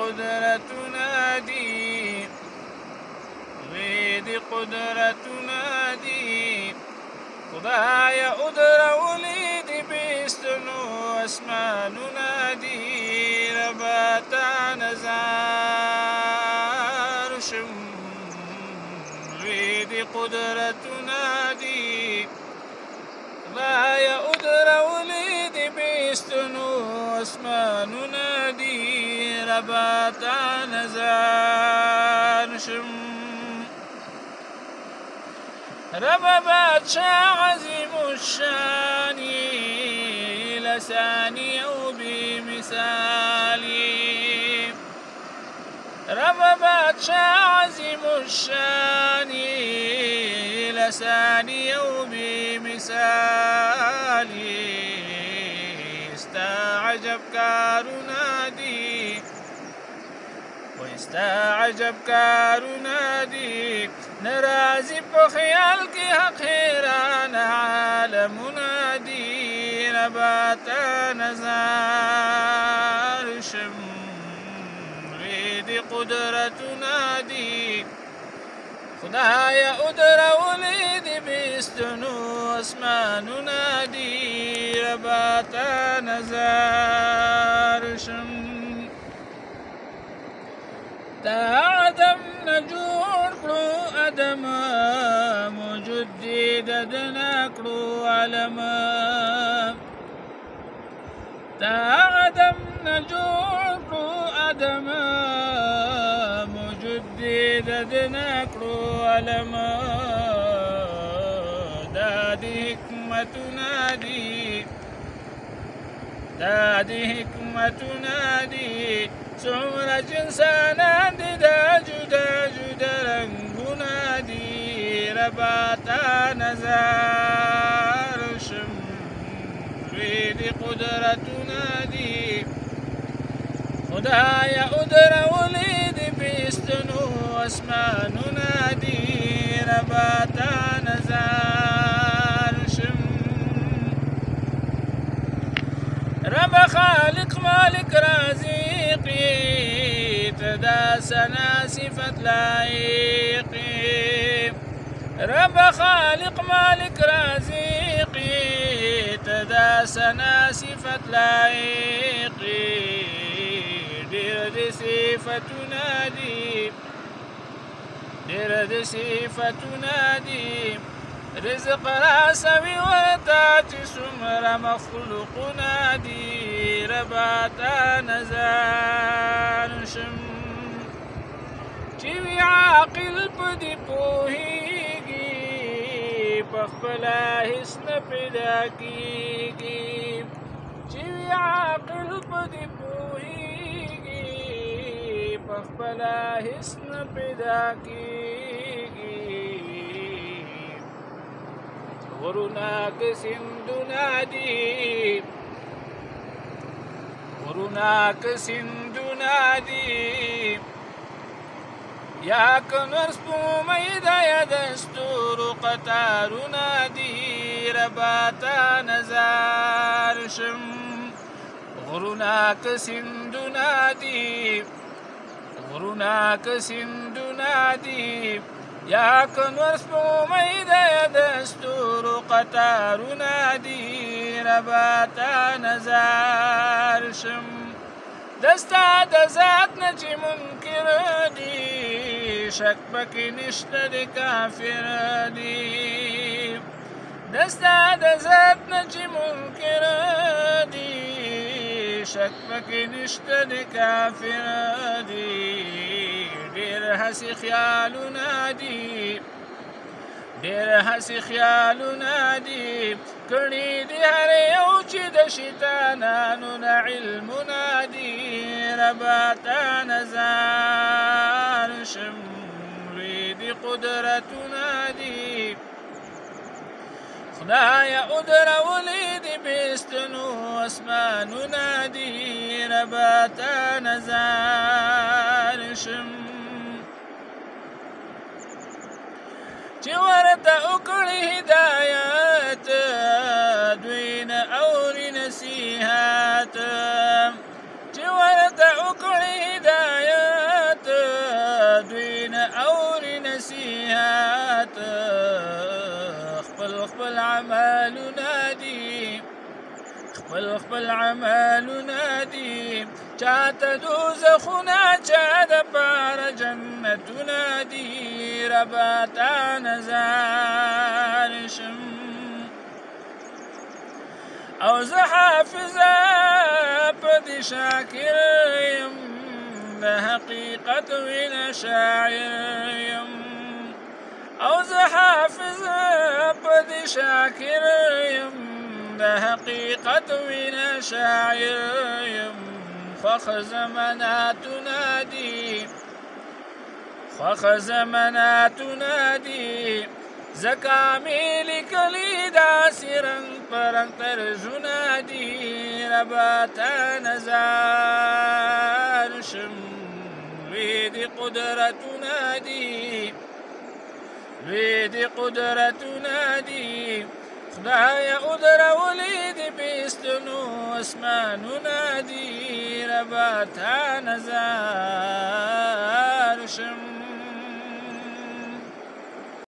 قدرتنا دي، لوی دی قدرتنا دي. خدای ادرولي دی بیستنو اسماننا دي، ربا تا نظر شم. لوی دی قدرتنا دي، خدای ادرولي دی بیستنو اسماننا دي، ربا تا نظر شم. رب بادشاہ عظیم الشان لسانی و بمثالی، رب بادشاہ عظیم الشان لسانی و بمثالی. استعجب کارنا دی واستعجب کارنا دی، نرازی په خیال کی حق حیران عالمنا دی، ربا تا نظر شم. لوی دی قدرتنا دی، خدای ادرولي دی بیستنو اسماننا دی، ربا تا نظر شم. تا عدم نجوړ کړو ادم، مجدد دنا کړو عالم. تا عدم نجوړ کړو ادم، مجدد دنا کړو عالم. دا دی حکمتنا دی، دا دی حکمتنا دی. څومره انسانان دي دا جدا جدا رنګونه دي، ربا تا نظر شم. لوی دی قدرتنا دي، خدای ادرولي دی بیستنو اسماننا دي، ربا تا نظر شم. رب خالق مالک رازقی، تدا سنا صفت لائقی. رب خالق مالک رازقی، تدا سنا صفت لائقی. ډیر دی صفتنا دي، ډیر دی صفتنا دي. رزق راسوي ورته چې څومره مخلوقنا دي، ربا تا نظر شم. چې وي عاقل په دې پوهېږي، پخپله هېڅ نه پیدا کېږي. چې وي عاقل په دې پوهېږي، پخپله هېڅ نه پیدا کېږي. غرونه که سیندونه دي، غرونه که سیندونه دي. یا که نور سپومۍ ده یا د ستورو قطارونه دي، ربا تا نظر شم. غرونه که سیندونه دي، غرونه که سیندونه دي. یا که نور سپومۍ ده یا د ستورو قطارونه دي، ربا تا نظر شم. دستا د ذات نه چې منکر دي، شک پکې نشته د کافر دي. دستا د ذات نه چې منکر دي، شک پکې نشته د کافر دي. ډېر هسې خیالونه دي، ډېر هسې خیالونه دي. کړي دي هر یو چې د شیطانانو نه علمونه دي، ربا تا نظر شم. لوی دی قدرتونه دي، خدای ادرولي دی بیستنو اسمانونه دي، ربا تا نظر شم. چې ورته وکړي هدایت، دوی نه اوري نصیحت. چې ورته وکړي هدایت، الأعمال نادي خپل عمل نادي چاته دوزخونه چا د پاره جنتونه دي ربا تا نظر شم او زه حافظه په دې شاکر یم د حقیقت وینه شاعر یم او زه حافظه په دې شاکر یم د حقیقت وینه شاعر یم خوښ زماناتونه دي خوښ زماناتونه دي زکا می لیکلی داسې رنګ په رنګ طرزونه دي ربا ته نظر شم لوی دي قدرتونه دي لوی دي قدرتونه دي خدای ادرولی دی بیستنو اسمانونه دي ربا ته نظر شم